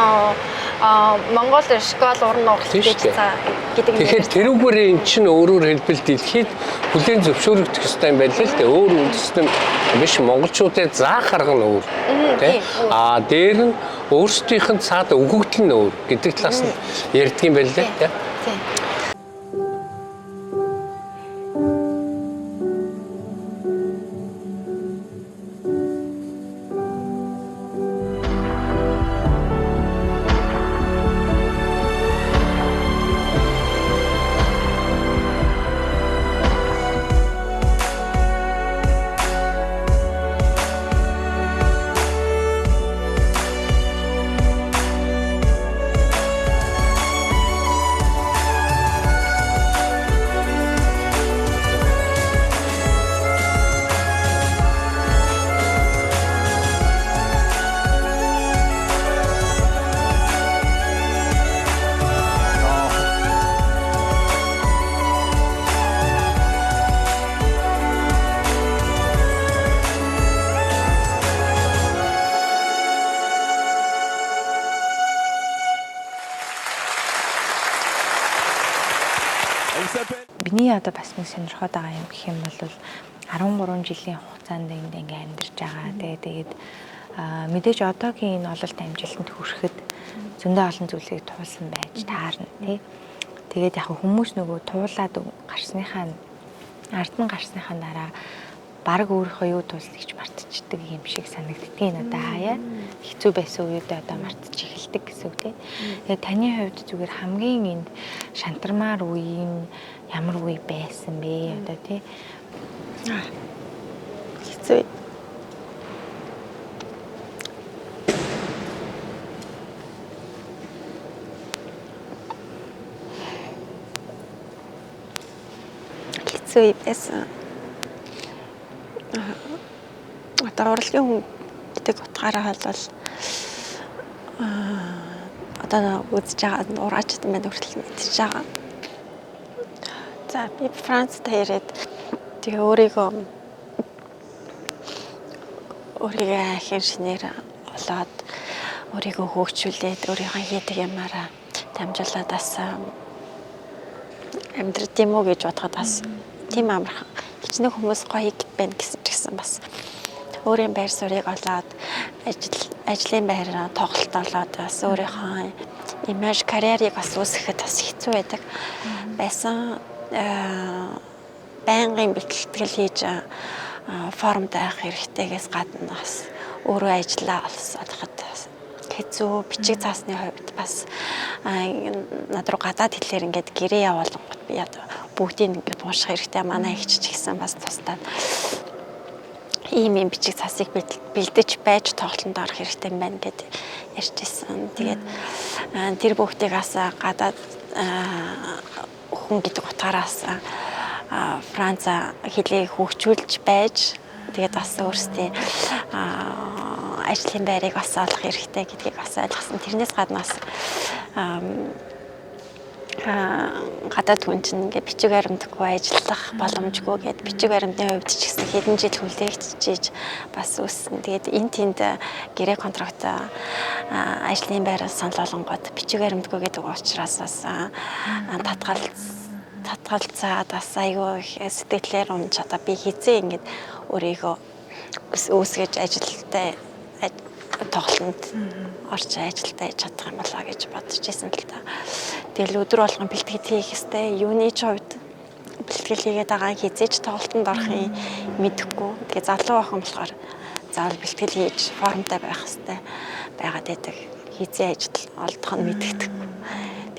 B: Монгол школ уран нугалт гэж гэдэг юм.
A: Тэгэхээр тэрүүгээр эн чинь өөрөөр хэлбэл дэлхийд бүлээн зөвшөөрөгдөх ёстой юм байна л дээ. Өөр үндэстэн биш монголчуудад заах арга нь өөр. Тэ? Дээр нь өөрсдийнх нь цаад өгөгдөл нь өөр гэдэг талаас нь ярьдаг юм байна лээ. Тэ?
B: Тийм.
C: Биний одоо бас нэг сонирхоод байгаа юм гэх юм бол 13 жилийн хугацаанд ингээ амьдарч байгаа. Тэгээд мэдээж одоогийн энэ ололт амжилтанд хүрэхэд зөндөө олон зүйлийг туулсан байж таарна тий. Тэгээд яг хүмүүс нөгөө туулаад гарсныхаа ардман гарсныхаа дараа баг өөрийнхөө юу туулсныг ч мартчихдаг юм шиг санагддгийг надад хаяа. Хэцүү байсан үедээ одоо мартчих эхэлдэг гэсэн үг тий. Тэгээд таны хувьд зүгээр хамгийн энд шантармаар үеийн ямар үе байсан бэ одоо тий?
B: Хэцүү. Хэцүү байсан. Одоо урлагийн хүн гэдэг утгаараа бол одоо үзэж байгаа ураачд маань хүртэл мэдчихэж байгаа. За би Францад ирээд тэгээ өөрийгөө ахин шинээр олоод өөрийгөө хөгжүүлээд өөрийнхөө хийдэг юмараа дамжуулаад бас амьдрд юм уу гэж бодоход бас тийм амархан хичнээн хүмүүс гоё байна гэсэн ч гэсэн бас өөрийн байр суурийг олоод ажлын байраа тоглолт олоод бас өөрийнхөө имиж карьерийг бас үүсгэхэд бас хэцүү байдаг байсан. Байнгын бэлтгэл хийж формд байх хэрэгтэйгээс гадна бас өөрөө ажиллаа олоход хэцүү бичиг цаасны хувьд бас над руу гадаад хэлээр ингээд гэрээ явуулангууд би одоо бүгдийг ингээд унших хэрэгтэй манай ихч ч гэсэн бас тусдаад ийм бичиг цаасыг бэлдэж байж тоглолтод орох хэрэгтэй юм байна гэд ярьж ирсэн. Тэгээд тэр бүгдийг бас гадаад хүн гэдэг утгаараас Франц хэлийг хөгжүүлж байж тэгээд бас өөрсдийн ажлын байрыг бас олох хэрэгтэй гэдгийг бас ойлгосон. Тэрнээс гадна бас гадаад хүн чинь ингээд бичиг баримтгүй ажиллах боломжгүй гэд бичиг баримтны хувьд ч гэсэн хэдэн жил хүлээгдчихэж бас үүссэн. Тэгээд энэ тэнд гэрээ контракт ажлын байраас санал болгонгод бичиг баримтгүй гэдэг учраас бас татгалзаад бас айгүй сэтгэлээр унж одоо би хизээ ингээд өөрийгөө үүсгэж ажилтай тоглолтод орж ажилдаа яж чадах юм болоо гэж бодож ирсэн л та. Тэгэл өдөр болгон бэлтгэл хийх хэвээр юуны ч хувьд бэлтгэл хийгээд байгаа хизээч тоглолтод орохыг мэдэхгүй. Тэгээ залуу охин болохоор заавал бэлтгэл хийж формтой байх хэвээр байгаад байдаг. Хизээ ажил олдох нь мэддэг.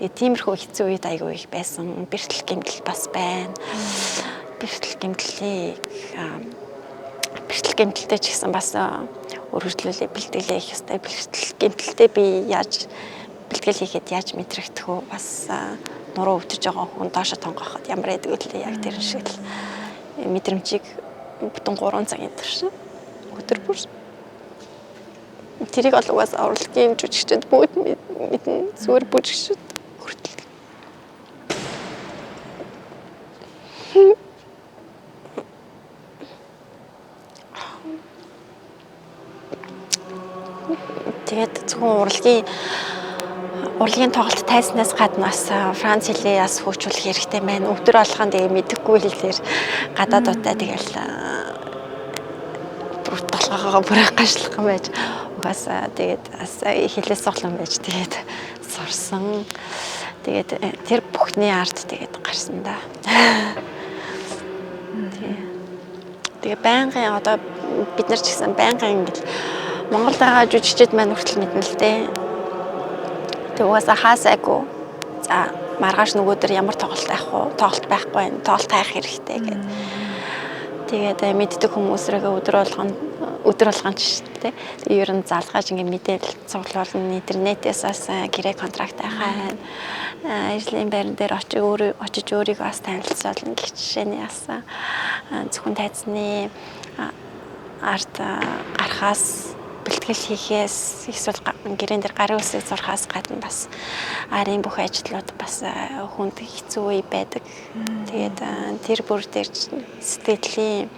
B: Тэгээ тиймэрхүү хэцүү үед айгүй их байсан. Бэртэл гэмтэл бас байна. Бэртэл гэмтэлтэй ч гэсэн бас өргөжлүүлээ бэлтгэлээ их хэвээр бэлтгэл гэмтэлтэй би яаж бэлтгэл хийхэд яаж мэдрэгдэх вэ? Бас нуруу өвдөж байгаа хүн доошо тонгоход ямар байдаг вэ? Яг тэр шиг л мэдрэмжийг бүтэн 3 цагийн турш өдөр бүр тэрийг олгоос урлагийн жүжигчд бүгд мэднэ. Зүгээр бүжигчд хүртэл. Тэгээд зөвхөн урлагийн урлагийн тоглолт тайснаас гадна бас Франц хэлээ бас хөгжүүлэх хэрэгтэй байна. Өдөр болгон тэгээ мэдэхгүй хэлээр гадаадуудаа тэгэл толгоогоо бүрээ гашлах юм байж угаасаа тэгээд бас хэлээс соглон байж тэгээд сурсан. Тэгээд тэр бүхний ард тэгээд гарсан да. Тэгээ байнгын одоо бид нар ч гэсэн байнгын ингэж Монголд байгаа жүжигчид маань хүртэл мэднэ л дээ. Тэгээ угаасаа хаасайгүй. За маргааш нөгөөдөр ямар тоглолт байх вэ? Тоглолт байхгүй байна. Тоглолт хайх хэрэгтэй гэдэг. Тэгээд мэддэг хүмүүсрээ өдөр болгон ч тийм. Тэгээ ер нь залгааж ингэ мэдээлэл цуглуулна. Интернетээс бас гэрээ контракт хайхаа. Ажлын байран дээр очиж өөрийгөө бас танилцуулна гэх жишээний бас зөвхөн тайзны арт гарахаас бэлтгэл хийхээс эсвэл гэрэн дээр гарын үсэг зурхаас гадна бас арын бүх ажлууд бас хүнд хэцүү үе байдаг. Тэгээд тэр бүр дээр сэтгэлийн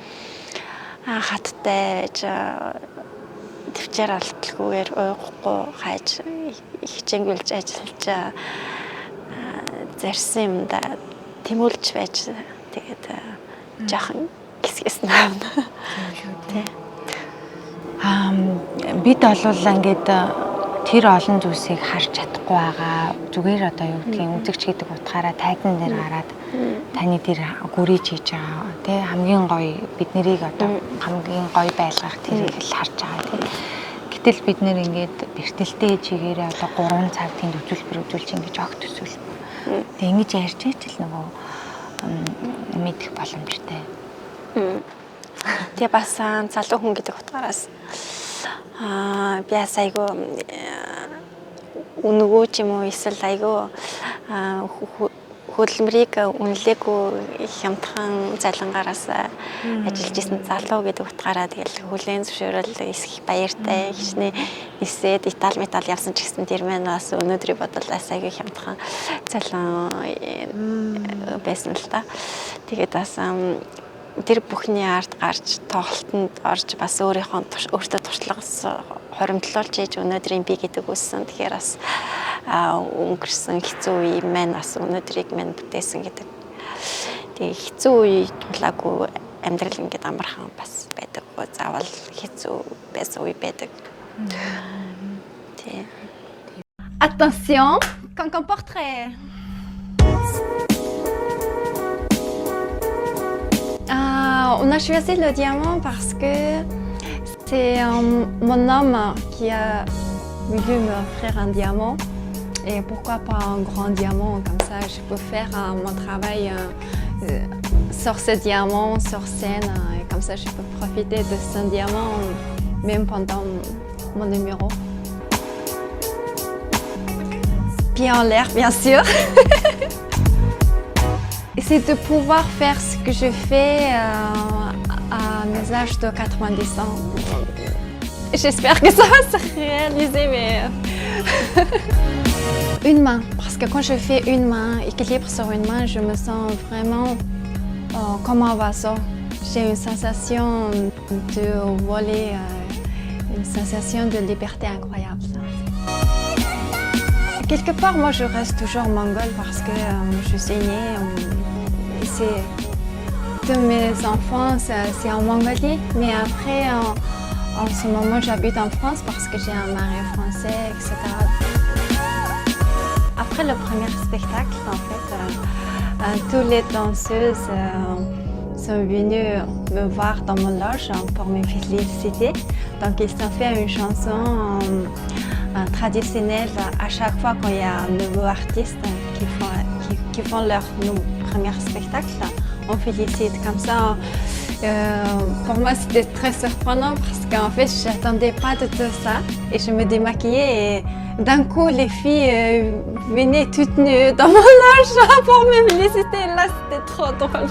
B: хаттай төвчээр алдалгүйгээр уйгахгүй хайж хичээнгүйлж ажиллаж зарсан юмда тэмүүлж байж тэгээд жоохон гисгэс наавна. Тэ.
C: Бид олвол ингээд тэр олон зүйлсийг харж чадахгүй байгаа. Зүгээр одоо юу гэдгийг үзэгч гэдэг утгаараа тайзан дээр гараад таны тэр гүрийж хийж байгаа тий хамгийн гоё бид нарыг одоо хамгийн гоё байлгах тэрийг л харж байгаа тий. Гэтэл бид нэр ингээд бэртэлтэй чигээрээ одоо 3 цаг тэнд үзүүлбэр үзүүлж ингэж огт төсөөл. Тэгээ ингэж ярьж ичил нөгөө мэдэх боломжтой.
B: Тэгээ бас залуу хүн гэдэг утгаараас би бас айгүй үнэгүй ч юм уу эсвэл айгүй хөдөлмөрийг үнэлээгүй хямдхан залангаараас ажиллаж исэн залуу гэдэг утгаараа тэгэл хүлээн зөвшөөрөл их баяртай хичнээн нисээд Итали явсан ч гэсэн тэр мэн бас өнөөдрийн бодол бас айгүй хямдхан залуу байсан л та. Тэгээд бас тэр бүхний ард гарч тоглолтод орж бас өөртөө туршлага хоримтлуулж ийж өнөөдрийн би гэдэг үссэн. Тэгэхээр бас өнгөрсөн хэцүү үе маань бас өнөөдрийг маань бүтээсэн гэдэг. Тэгээ хэцүү үе тулаагүй амьдрал ингээд амархан бас байдаг. Заавал хэцүү байсан үе байдаг. Тий.
E: Attention, quand portrait. On a choisi le diamant parce que c'est mon homme qui a voulu m'offrir un diamant. Et pourquoi pas un grand diamant, comme ça je peux faire mon travail sur ce diamant, sur scène. Et comme ça je peux profiter de ce diamant même pendant mon numéro. Pied en l'air, bien sûr. C'est de pouvoir faire ce que je fais à mes âges de 90 ans. J'espère que ça va se réaliser, mais... Une main, parce que quand je fais une main, équilibre sur une main, je me sens vraiment comme un vaisseau. J'ai une sensation de voler, une sensation de liberté incroyable. Quelque part, moi, je reste toujours mongole parce que je suis née ici. Tous mes enfants, c'est en Mongolie. Mais après, en ce moment, j'habite en France parce que j'ai un mari français, etc. Après le premier spectacle, en fait, toutes les danseuses sont venues me voir dans mon loge pour me féliciter. Donc, ils ont fait une chanson traditionnelle à chaque fois quand il y a un nouveau artiste qui font leur premier spectacle. On félicite comme ça. Pour moi, c'était très surprenant parce qu'en fait, je n'attendais pas de tout ça. Et je me démaquillais et d'un coup, les filles venaient toutes nues dans mon loge pour me féliciter. Là, c'était trop drôle.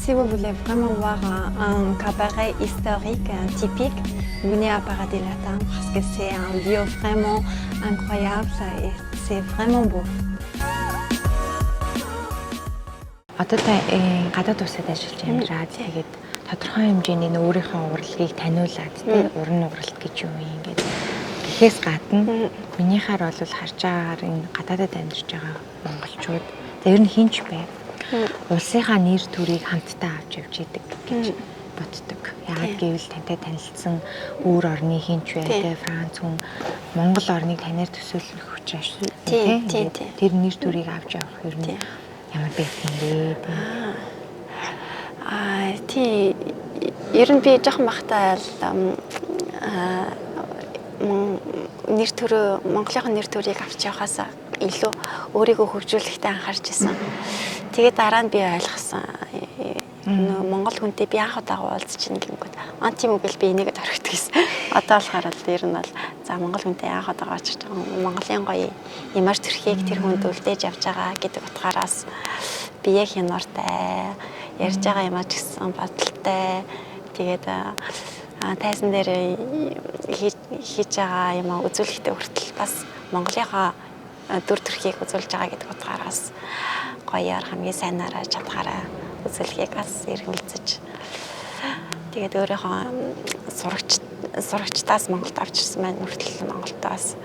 E: Si vous voulez vraiment voir un cabaret historique typique, venez à Paradis Latin parce que c'est un lieu vraiment incroyable et c'est vraiment beau.
C: Одоо та гадаад улсад ажиллаж амьдраад тэгээд тодорхой хэмжээний өөрийнхөө урлагийг таниулаад тий уран нугаралт гэж юу юм ингээд гэхээс гадна минийхаар бол харж байгаагаар энэ гадаадад амьдарч байгаа монголчууд ер нь хинч бай. Улсынхаа нэр төрийг хамтдаа авч явж идэг гэж боддог. Яагаад гэвэл тантай танилцсан өөр орны хинч бай тий Франц хүн Монгол орныг танаар төсөөлөх учраас тий тэр нэр төрийг авч явах ер нь ямар байх юм бэ?
E: Тий ер нь би жоохон бахтай нэр төрөө Монголын нэр төрийг авч явахаас илүү өөрийгөө хөгжүүлэхдээ анхаарч ирсэн. Тэгээд дараа нь би ойлгосон. Монгол хүнтэй би анх удаа уулзчихна гингүүд. Тийм үгүй л би энийгээ төрөгдөг гэсэн. Одоо болохоор л ер нь бол за Монгол хүнтэй анх удаа очиж байгаа. Монголын гоё ямар төрхийг тэр хүнд үлдээж явж байгаа гэдэг утгаараас би яг хянууртай ярьж байгаа юм а ч гэсэн бодолтой. Тэгээд тайзан дээр хийж байгаа юм а үзүүлэхдээ хүртэл бас Монголынхаа дүр төрхийг үзүүлж байгаа гэдэг утгаараас гоёор хамгийн сайнаараа чадхаараа үзүүлэхийг бас эргүүлцэж тэгээд өөрийнхөө сурагчдаас Монголд авчирсан маань хүртэл Монголд бас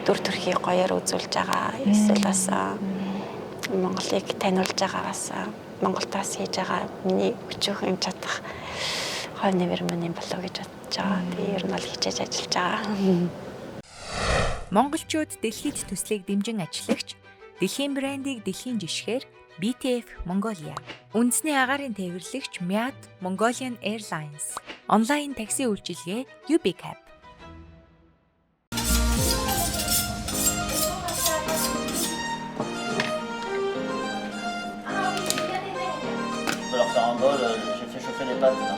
E: дүр төрхийг гоёор үзүүлж байгаа эсвэл бас Монголыг таниулж байгаа бас Монголтаас хийж байгаа миний өчөөхөн чадах хойно нэмэр мань болов гэж бодож байгаа. Тэгээ ер нь бол хичээж ажиллаж байгаа.
C: Монголчууд дэлхийд төслийг дэмжин ажиллагч дэлхийн брендийг дэлхийн жишгээр BTF Mongolia, үндэсний агаарын тээвэрлэгч MIAT Mongolian Airlines, онлайн такси үйлчилгээ UBCab.
F: J'ai fait chauffer les pâtes là.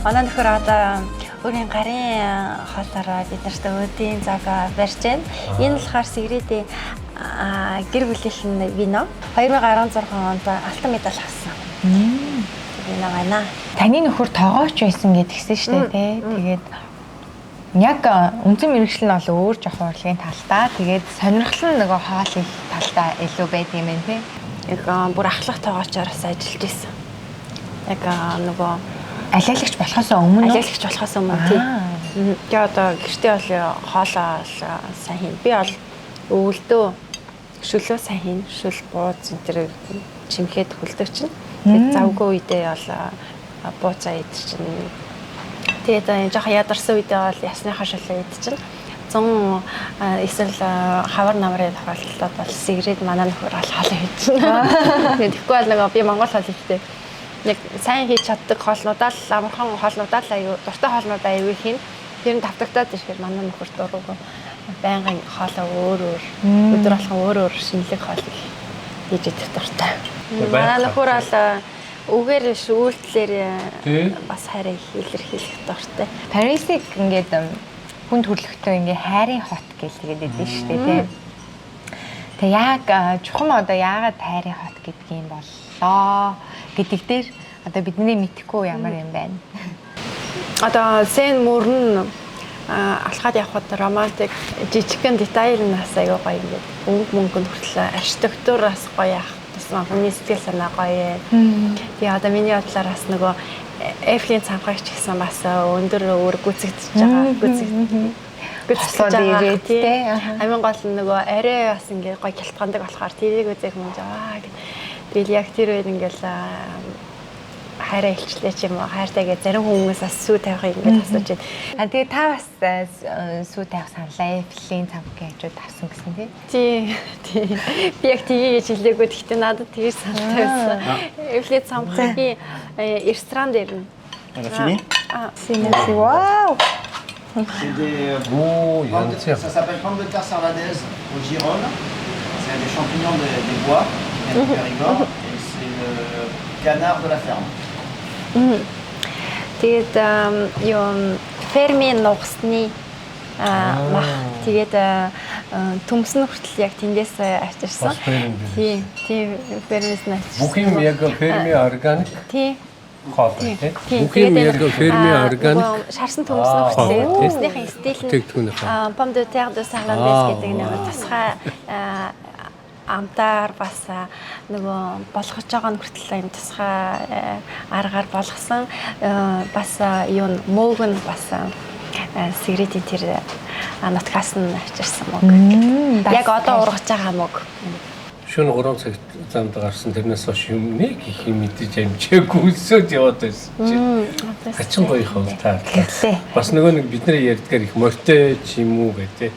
E: Манай нөхөр одоо өөрийн гарын хоолороо бид нарт өөдийн заг барьж байна. Энэ болохоор Сигридийн гэр бүлийн вино. 2016 онд алтан медаль авсан. Вино байна.
C: Таны нөхөр тоогооч байсан гэдгийгсэн шүү дээ тий. Тэгээд яг үнцэн мэрэгчлэн бол өөр жоохон урлагийн талдаа тэгээд сонирхол нь нөгөө хоолын талдаа илүү байд юм байна тий.
E: Яг бүр ахлах тоогоочоор бас ажиллаж байсан. Яг нөгөө
C: Алиалагч болохоос өмнө
E: алиалагч болохоос өмнө тий. Тэгээ одоо гэртээ бол хоолоо сайн хийн. Би бол өвөлдөө шөлөө сайн хийн. Шөл бууз энэ төр чимхэд хөлдөг чинь. Тэгээд завгүй үедээ бол бууцаа идэж чинь. Тэгээд жоохон ядарсан үедээ бол ясныхаа шөлөө идэж чинь. 100 эсвэл хавар намрын тохиолдолд бол Сигрид манай нөхөр бол хоолоо хийж чинь. Тэгэхгүй бол нөгөө би Монгол хоол ихтэй. Яг сайн хийж чаддаг хоолнуудаа л амархан хоолнуудаа л аюу дуртай хоолнуудаа аюу хийн. Тэр нь тавтагдаад ирэхээр манай нөхөр дургу байнгын хоолоо өөр өдөр болгон өөр шинэлэг хоол хийж идэх дуртай. Манай нөхөр бол үгээр биш үйлдэлээр бас хайраа илэрхийлэх дуртай.
C: Парисыг ингээд хүн төрлөختөө ингээ хайрын хот гэж тэгээд идэв шүү дээ тийм. Тэг яг чухам одоо яагаад хайрын хот гэдгийг боллоо гэдэг дээр одоо бидний мэдэхгүй ямар юм байна.
E: Одоо Сен мөрн алхаад явхад романтик жижигхэн детайл нас аяга гоё ингээд мөнгөнд хүртэл архитектураас гоё ах тусмаа хүний сэтгэл санаа гоё. Тэгээ одоо миний бодлоор бас нөгөө Эйфелийн цамхагч гэсэн бас өндөр өөр гүцэгдэж байгаа. Гүцэгдэж байгаа тийм. Амин гол нөгөө арай бас ингээд гоё хялтгандаг болохоор тэрийг үзэх юм жаа гэд. тэгэл яг тэр үед ингээл хайраа илчлээ ч юм уу хайртайгээ зарим хүмүүс бас сүү тавих ингээд асууж байна.
C: Тэгээ та бас сүү тавих саналаа Эвлин цамгийн хажууд авсан гэсэн
E: тий. Би яг тгий гэж хэлээгүй гэхдээ надад тгий санал тавьсан. Эвлин цамгийн ресторан дээр нь.
F: Fini
C: Синэси вау.
F: Ça s'appelle pomme de terre sarladaise au girolles. C'est des champignons des bois, du Périgord, et c'est le canard de la ferme.
E: Тэгээд юм фермийн нугасны мах тэгээд төмсөн хүртэл яг тэндээс авчирсан. Тийм фермээс нь авчирсан.
A: Бүх юм яг ферми органик.
E: Тийм.
A: Хоол тийм. Бүх юм яг ферми органик.
E: Шарсан төмсөн хүртэл төмснийхэн стил нь pomme de terre de sarladaise гэдэг нэг тусгай амтаар бас нөгөө болгож байгаа нь хүртэл юм тусгай аргаар болгосон бас юу мөөг нь бас сигаретийн тэр нутгаас нь авчирсан мөг. Яг одоо ургаж байгаа мөг.
A: Шөнө 3 цагт замд гарсан тэрнээс хойш юм нэг их юм мэдэж амжаагүй өсөд яваад байсан чи. Хачин гоё хол таа. Бас нөгөө нэг бидний ярьдгаар их морьтой ч юм уу гэдэг.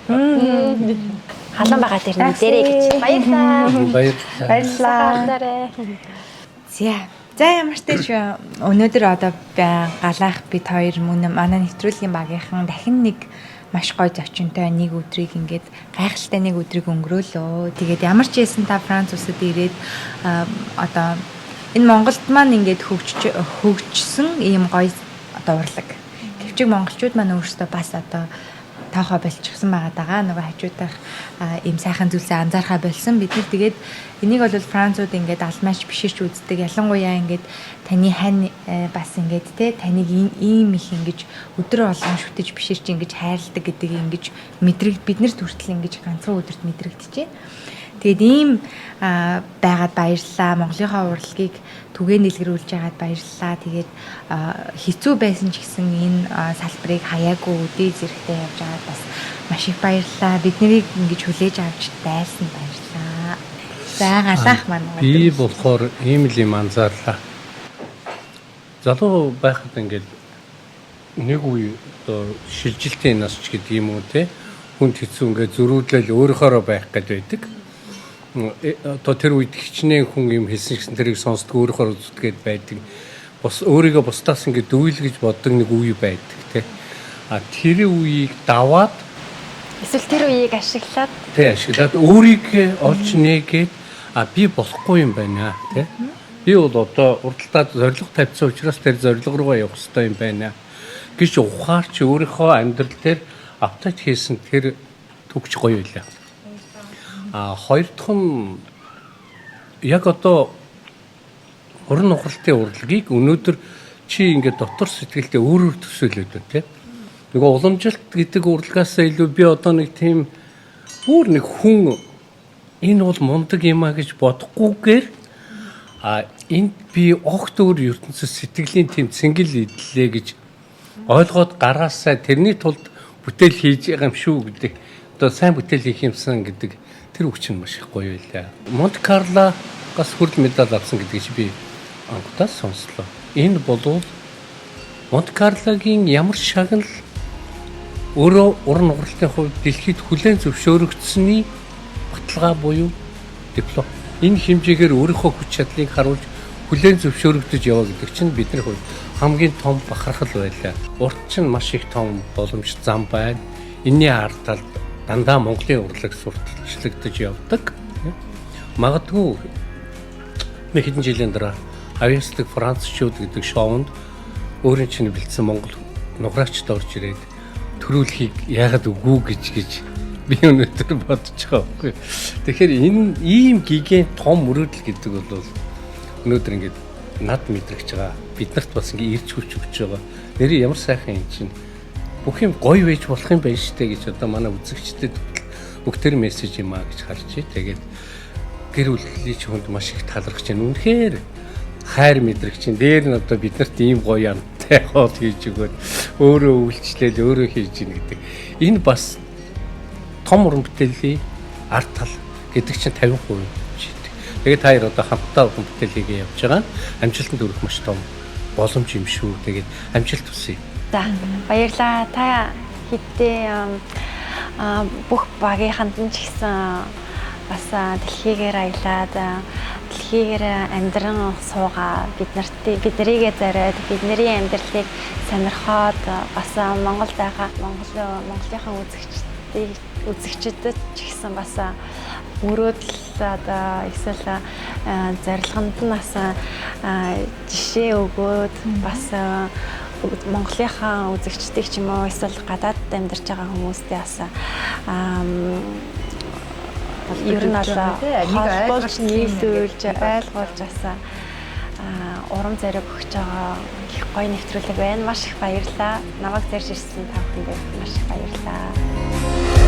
E: Халуун байгаа тэр нэрээ гэж. Баярлалаа.
C: Баярлалаа. За ямар ч тач өнөөдөр одоо галаах бид хоёр мөн манай нэвтрүүлгийн багийнхан дахин нэг маш гоё зочинтой нэг өдрийг ингээд гайхалтай нэг өдрийг өнгөрөөлөө. Тэгээд ямар ч байсан та Франц улсад ирээд одоо энэ Монголд маань ингээд хөгжсөн ийм гоё одоо урлаг. Гэвч монголчууд маань өөрсдөө бас одоо таахаа болчихсон байгаа. Нөгөө хажуудах ийм сайхан зүйлсээ анзаархаа болсон. Бид нар тэгээд энийг бол Францууд ингээд алмаач биширч үздэг. Ялангуяа ингээд таны хань бас ингээд те таныг ийм их ингэж өдрө болгон шүтэж биширч ингэж хайрладаг гэдгийг ингэж бид нарт хүртэл ингэж ганцхан өдөрт мэдрэгдэжээ. Тэгээд ийм байгаад баярлалаа. Монголынхаа урлагийг түгээн дэлгэрүүлж байгаад баярлалаа. Тэгээд хэцүү байсан ч гэсэн энэ салбарыг хаяагүй үдээ зэрэгтэй явж байгаад бас маш их баярлалаа. Бид нарыг ингэж хүлээж авч дайлсан баярлалаа. За галаах маань.
A: Би болохоор ийм л юм анзаарлаа. Залуу байхад ингээд нэг үе одоо шилжилтийн нас ч гэдэг юм уу те хүнд хэцүү ингээд зөрүүдлэл өөрөөхөөрөө байх гэдэг байдаг. Одоо тэр үед хичнээн хүн юм хэлсэн гэсэн тэрийг сонсдог өөрөөхөө үздэг байдаг. Бос өөрийгөө бусдаас ингэ дүүлгэж боддог нэг үе байдаг тий. Тэр үеийг даваад
E: эсвэл тэр үеийг ашиглаад
A: өөрийгөө олж нээгээд би болохгүй юм байна тий. Би бол одоо урдталдаа зориг тавьсан учраас тэр зориг руугаа явах хэрэгтэй юм байна гэж ухаарч өөрийнхөө амьдрал дээр автаж хийсэн тэр төгч гоё байлаа. Хоёр дахь нь яг одоо уран нухралтын урлагийг өнөөдөр чи ингээд дотор сэтгэлдээ өөрөөр төсөөлөд байна тийм. Нөгөө уламжилт гэдэг урлагаас илүү би одоо нэг тийм бүр нэг хүн энэ бол мундаг юм а гэж бодохгүйгээр энд би огт өөр ертөнцөс сэтгэлийн тийм цэнгэл идлээ гэж ойлгоод гараасаа тэрний тулд бүтээл хийж байгаа юм шүү гэдэг. Одоо сайн бүтээл хийх юмсан гэдэг тэр хүч нь маш их гоё байлаа. Монте-Карлогоос хүрэл медаль авсан гэдгийг би анхудаас сонслоо. Энэ болов Монте-Карлогийн ямар шагнал өөрөө уран нугралтын хувьд дэлхийд хүлээн зөвшөөрөгдсөний баталгаа буюу диплом. Энэ хэмжээгээр өөрийнхөө хүч чадлыг харуулж хүлээн зөвшөөрөгдөж яваа гэдэг чинь бидний хувьд хамгийн том бахархал байлаа. Урт чинь маш их том боломж зам байна. Энийний ард талд дандаа Монголын урлаг сурталчлагдаж явдаг. Магадгүй нэг хэдэн жилийн дараа авьяаслаг Францчууд гэдэг шоунд өөрийн чинь бэлдсэн Монгол нуграачд орж ирээд төрүүлхийг яагаад үгүй гэж би өнөөдөр бодож байгаа байхгүй. Тэгэхээр энэ ийм гигant том мөрөөдөл гэдэг бол өнөөдөр ингээд над мэдрэгч байгаа. Биднэрт бас ингээд ирж хүч өгч байгаа. Нэрээ ямар сайхан юм чинь бүх юм гоё байж болох юм байна штэ гэж одоо манай үзэгчдэд бүх тэр мессеж юм а гэж харж тий. Тэгээд гэр бүлийн хүнд маш их талархаж байна. Үнэхээр хайр мэдрэгч чинь дээр нь одоо биднэрт ийм гоё амттай хоол хийж өгөөд өөрөө үйлчлээл өөрөө хийж ийн гэдэг. Энэ бас том уран бүтээлийн арт тал гэдэг чинь 50% шийдэг. Тэгээд та хоёр одоо хамтдаа уран бүтээл хийгээ явж байгаа. Амжилтанд хүрэх маш том боломж юм шүү. Тэгээд амжилт хүсье.
E: За баярлалаа. Та хэдий бүх багийнханд нь ч гэсэн бас дэлхийгээр аялаад дэлхийгээр амьдран суугаа биднэрийгээ зориод бидний амьдралыг сонирхоод бас Монголд байгаа Монголынхаа үзэгчдэд ч гэсэн бас мөрөөдөл одоо эсвэл зорилгонд нь бас жишээ өгөөд бас Монголынхаа үзэгчдийг ч юм уу эсвэл гадаадд амьдарч байгаа хүмүүстээ бас ер нь холбоолж нийлүүлж ойлгуулж бас урам зориг өгч байгаа их гоё нэвтрүүлэг байна. Маш их баярлалаа. Намайг зэрж ирсэн та бүхэнд маш их баярлалаа.